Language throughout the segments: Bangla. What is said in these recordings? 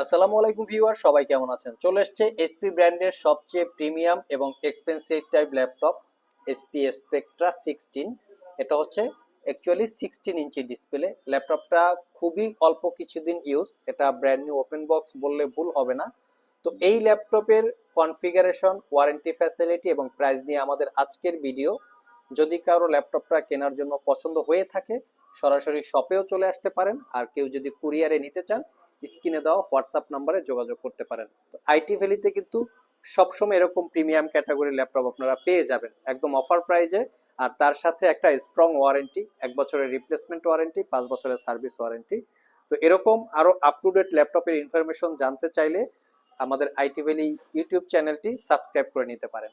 আসসালামু আলাইকুম ভিউয়ার, সবাই কেমন আছেন? চলে এসছে এসপি ব্র্যান্ডের সবচেয়ে প্রিমিয়াম এবং expensive type laptop SP Spectra 16। এটা হচ্ছে অ্যাকচুয়ালি 16 ইঞ্চি ডিসপ্লে ল্যাপটপটা। খুবই অল্প কিছুদিন ইউজ, এটা ব্র্যান্ড নিউ ওপেন বক্স বললে ভুল হবে না। তো এই ল্যাপটপের কনফিগারেশন, ওয়ারেন্টি ফ্যাসিলিটি এবং প্রাইস নিয়ে আমাদের আজকের ভিডিও। যদি কারো ল্যাপটপটা কেনার জন্য পছন্দ হয়ে থাকে সরাসরি শপেও চলে আসতে পারেন, আর কেউ যদি কুরিয়ারে নিতে চান স্ক্রিনে দেওয়া হোয়াটসঅ্যাপ নাম্বারে যোগাযোগ করতে পারেন। তো আইটি ভ্যালিতে কিন্তু সবসময় এরকম প্রিমিয়াম ক্যাটাগরির ল্যাপটপ আপনারা পেয়ে যাবেন একদম অফার প্রাইজে, আর তার সাথে একটা স্ট্রং ওয়ারেন্টি, 1 বছরের রিপ্লেসমেন্ট ওয়ারেন্টি, 5 বছরের সার্ভিস ওয়ারেন্টি। তো এরকম আরো আপ টু ডেট ল্যাপটপের ইনফরমেশন জানতে চাইলে আমাদের আইটি ভ্যালি ইউটিউব চ্যানেলটি সাবস্ক্রাইব করে নিতে পারেন।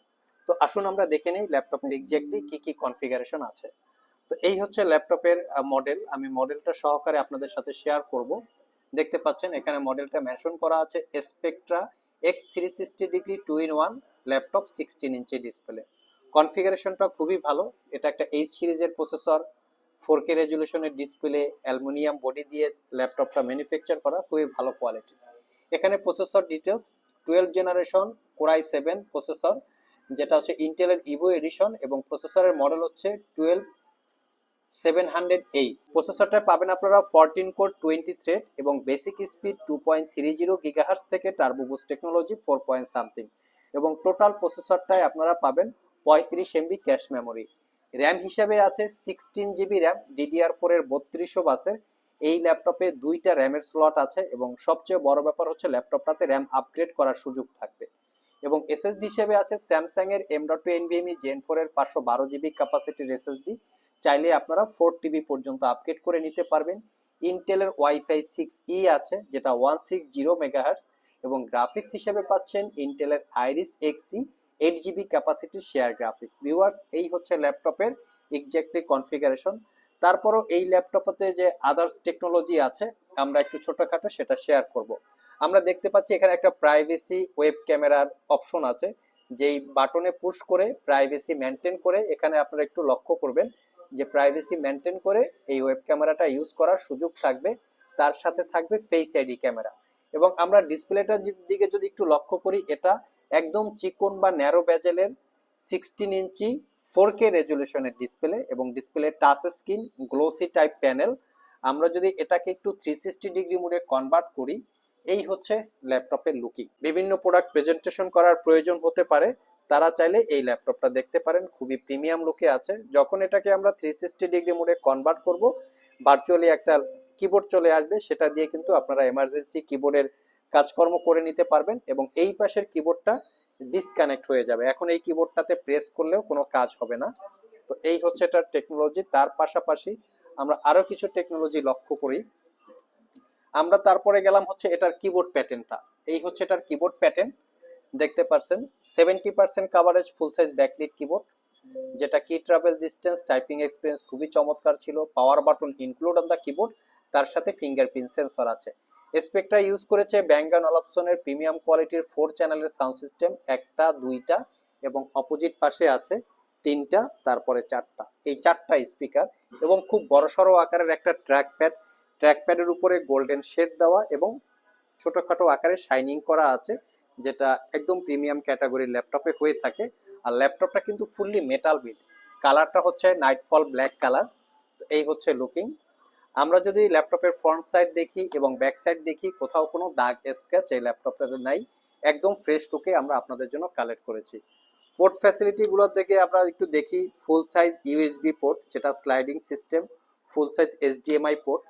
তো আসুন আমরা দেখে নিই ল্যাপটপের এক্স্যাক্টলি কি কি কনফিগারেশন আছে। তো এই হচ্ছে ল্যাপটপের মডেল, আমি মডেলটা সহকারে আপনাদের সাথে শেয়ার করব। দেখতে পাচ্ছেন এখানে মডেলটা মেনশন করা আছে Spectre X360° 2-in-1 laptop 16 inch display. কনফিগারেশনটা খুবই ভালো। এটা একটা এইচ সিরিজের প্রসেসর, 4K রেজুলেশনের ডিসপ্লে, অ্যালুমিনিয়াম বডি দিয়ে ল্যাপটপটা ম্যানুফ্যাকচার করা, খুবই ভালো কোয়ালিটি। এখানে processor details 12 generation Core i7 processor, যেটা হচ্ছে ইন্টেলের ইভো এডিশন, এবং প্রসেসরের মডেল হচ্ছে 12700H। প্রসেসরটা পাবেন আপনারা 14 কোর 20 থ্রেড এবং বেসিক স্পিড 2.30 গিগাহার্টজ থেকে turbo boost technology 4 point something, এবং টোটাল প্রসেসরটায় আপনারা পাবেন 35 এমবি ক্যাশ মেমোরি। র্যাম হিসাবে আছে 16 জিবি র্যাম, DDR4 এর 3200 বাসের। এই ল্যাপটপে 2টা র্যামের স্লট আছে, এবং সবচেয়ে বড় ব্যাপার হচ্ছে ল্যাপটপটাতে র্যাম আপগ্রেড করার সুযোগ থাকবে। এবং এসএসডি হিসেবে আছে স্যামসাং এর M.2 NVMe Gen 4 এর 512 জিবি ক্যাপাসিটির এসএসডি, চাইলে আপনারা 4 TB পর্যন্ত আপগ্রেড করে নিতে পারবেন। ইন্টেলের ওয়াইফাই 6E আছে, যেটা 160 মেগাহার্টজ, এবং গ্রাফিক্স হিসেবে পাচ্ছেন ইন্টেলের আইরিস Xe 8 জিবি ক্যাপাসিটির শেয়ার গ্রাফিক্স। ভিউয়ার্স, এই হচ্ছে ল্যাপটপের এক্স্যাক্টলি কনফিগারেশন। তারপরও এই ল্যাপটপে যে আদার্স টেকনোলজি আছে আমরা একটু ছোটখাটো সেটা শেয়ার করব। আমরা দেখতে পাচ্ছি এখানে একটা প্রাইভেসি ওয়েব ক্যামেরার অপশন আছে, যেই বাটনে পুশ করে প্রাইভেসি মেনটেন করে, এখানে আপনারা একটু লক্ষ্য করবেন যে প্রাইভেসি মেনটেন করে এই ওয়েব ক্যামেরাটা ইউজ করার সুযোগ থাকবে। তার সাথে থাকবে ফেস আইডি ক্যামেরা। এবং আমরা ডিসপ্লেটার দিকে যদি একটু লক্ষ্য করি, এটা একদম চিকন বা ন্যারো বেজেলের 16 ইঞ্চি 4K রেজুলেশনের ডিসপ্লে, এবং display touch screen, glossy type panel. আমরা যদি এটাকে একটু 360 ডিগ্রি মোডে কনভার্ট করি, এই হচ্ছে ল্যাপটপের লুকিং। বিভিন্ন প্রোডাক্ট প্রেজেন্টেশন করার প্রয়োজন হতে পারে, তারা চাইলে এই ল্যাপটপটা দেখতে পারেন, খুবই প্রিমিয়াম লুকে আছে। যখন এটাকে আমরা 360 ডিগ্রি মোডে কনভার্ট করব, ভার্চুয়ালি একটা কিবোর্ড চলে আসবে, সেটা দিয়ে কিন্তু আপনারা এমার্জেন্সি কিবোর্ডের কাজকর্ম করে নিতে পারবেন। এবং এই পাশের কিবোর্ডটা ডিসকানেক্ট হয়ে যাবে, এখন এই কিবোর্ডটাতে প্রেস করলেও কোনো কাজ হবে না। তো এই হচ্ছে এটার টেকনোলজি। তার পাশাপাশি আমরা আরো কিছু টেকনোলজি লক্ষ্য করি। আমরা তারপরে গেলাম হচ্ছে এটার কিবোর্ড প্যাটার্নটা। এই হচ্ছে এটার কিবোর্ড প্যাটার্ন, দেখতে পাচ্ছেন 70% কাভারেজ ফুল সাইজ ব্যাকলিট কিবোর্ড, যেটা কি ট্রাভেল ডিস্টেন্স টাইপিং এক্সপিরিয়েন্স খুবই চমৎকার ছিল। Power button include on the keyboard, তার সাথে ফিঙ্গারপ্রিন্ট সেন্সর আছে। স্পেকট্রা ইউজ করেছে Bang & Olufsen'ের প্রিমিয়াম কোয়ালিটির 4 চ্যানেলের সাউন্ড সিস্টেম, একটা, দুইটা, এবং অপোজিট পাশে আছে 3টা, তারপরে 4টা, এই 4টা স্পিকার, এবং খুব বড়সড় আকারের একটা ট্র্যাকপ্যাডের উপরে গোল্ডেন শেড দেওয়া এবং ছোটখাটো আকারে শাইনিং করা আছে, যেটা একদম প্রিমিয়াম ক্যাটাগরির ল্যাপটপে হয়ে থাকে। আর ল্যাপটপটা কিন্তু ফুললি মেটাল বিল্ড, কালারটা হচ্ছে নাইটফল ব্ল্যাক কালার। তো এই হচ্ছে লুকিং। আমরা যদি ল্যাপটপের ফ্রন্ট সাইড দেখি এবং ব্যাক সাইড দেখি, কোথাও কোনো দাগ স্ক্র্যাচ এই ল্যাপটপটাতে নাই, একদম ফ্রেশ লুকে আমরা আপনাদের জন্য কালেক্ট করেছি। পোর্ট ফ্যাসিলিটিগুলোর দিকে আমরা একটু দেখি। ফুল সাইজ ইউএসবি পোর্ট, যেটা স্লাইডিং সিস্টেম, ফুল সাইজ HDMI পোর্ট,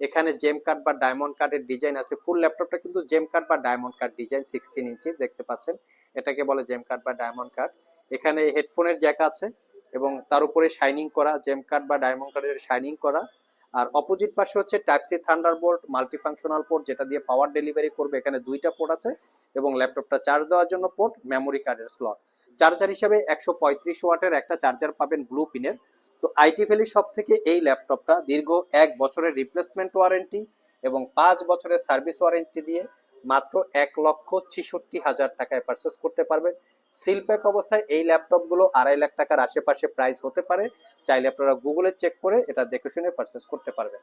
এখানে জেম কাট বা ডায়মন্ড কাটের ডিজাইন আছে। ফুল ল্যাপটপটা কিন্তু জেম কাট বা ডায়মন্ড কাট ডিজাইন, 16 ইঞ্চি, দেখতে পাচ্ছেন, এটাকে বলে জেম কাট বা ডায়মন্ড কাট। এখানে হেডফোনের জ্যাক আছে, এবং তার উপরে শাইনিং করা জেম কাট বা ডায়মন্ড কাটের শাইনিং করা। আর অপোজিট পাশে হচ্ছে type C thunderbolt multifunctional port, যেটা দিয়ে পাওয়ার ডেলিভারি করবে। এখানে 2টা পোর্ট আছে, এবং ল্যাপটপটা চার্জ দেওয়ার জন্য পোর্ট, মেমোরি কার্ডের স্লট। চার্জার হিসেবে 135 ওয়াটের একটা চার্জার পাবেন ব্লু পিনের। তো আইটি ভ্যালি সব থেকে এই ল্যাপটপটা দীর্ঘ 1 বছরের রিপ্লেসমেন্ট ওয়ারেন্টি এবং 5 বছরের সার্ভিস ওয়ারেন্টি দিয়ে মাত্র 1,66,000 টাকায় পারচেস করতে পারবেন। সিলপ্যাক অবস্থায় এই ল্যাপটপগুলো 2.5 লাখ টাকার আশেপাশে প্রাইস হতে পারে, চাইলে আপনারা গুগলে চেক করে এটা দেখে শুনে পারচেস করতে পারবেন।